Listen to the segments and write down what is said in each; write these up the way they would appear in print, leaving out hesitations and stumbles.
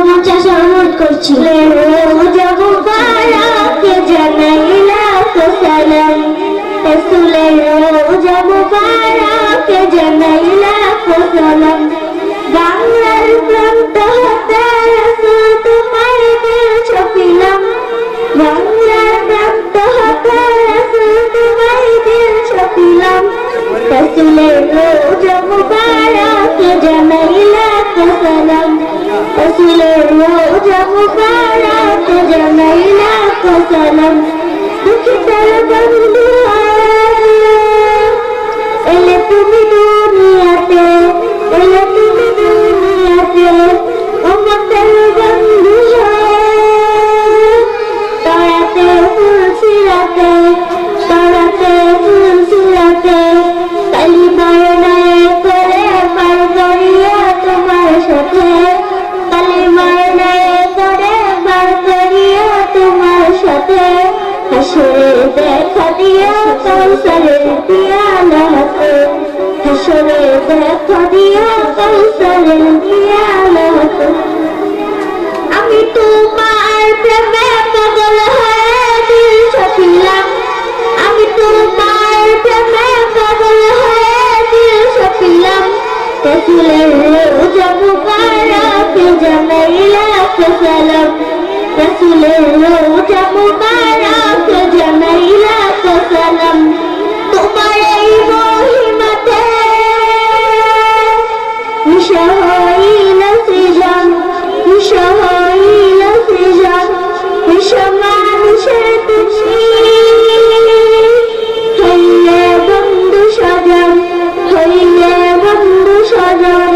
তোমার চাষা অনুরোধ করছি রোজা মুবারক জানাই লাখ সালাম রাসূলের রোজা মুবারক জানাই লাখ সালাম বাংলার প্রান্ত হতে রাসূল তোমার দিল ছপিলাম বাংলার প্রান্ত হতে রাসূল তোমার দিল ছপিলাম রাসূলের রোজা মুবারক জানাই লাখ সালাম রাসূলের রোজা মুবারক জানাই লাখ সালাম দুঃখিতের বন্ধু এলে তুমি দুনিয়াতে এলে তুমি দুনিয়াতে উম্মতের বন্ধু তরাতে ফুলসিরাতে তরাতে ফুলসিরাতে কালিমার নায়ে করে পার করিয়া তোমার সাথে কালিমার নায়ে করে পার করিয়া তোমার সাথে হাসরে দেখা দিও কৌশলের পিয়ালা হাতে হাসরে দেখা দিও কৌশলের পিয়ালা হাতে আমি তোমার প্রেমে পাগল হয়ে দিল ছপিলাম আমি তোমার প্রেমে পাগল হয়ে দিল ছপিলাম রাসূলের রোজা মুবারক জানাই লাখ সালাম রাসূলের রোজা মুবারক জানাই লাখ সালাম তোমার এই মহিমাতে মিশা হইল সৃজন মিশা হইল সৃজন মিশা মানুষের তুমি হইলে বন্ধু সজন হইলে বন্ধু সজন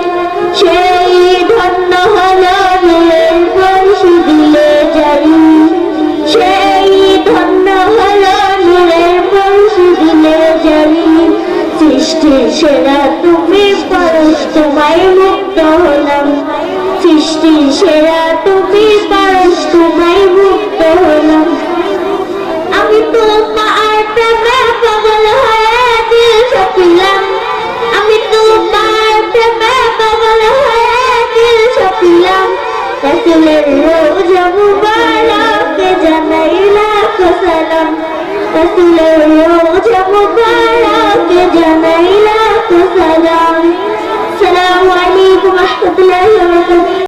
সেই ধন্য হলো নূরের বর্ষি দিলে জারি সেই ধন্য হলো নূরের বর্ষি দিলে জারি সৃষ্টি সেরা তুমি পরশ তোমায় মুক্ত হলাম সৃষ্টি সেরা তুমি পরশ তোমায় মুক্ত হলাম আমি তোমার প্রেমে পাগল হয়ে দিল ছপিলাম আমি তোমার প্রেমে পাগল হয়ে দিল ছপিলাম রাসূলের রোজা মুবারক জানাই লাখ সালাম রাসূলের রোজা মুবারক জানাই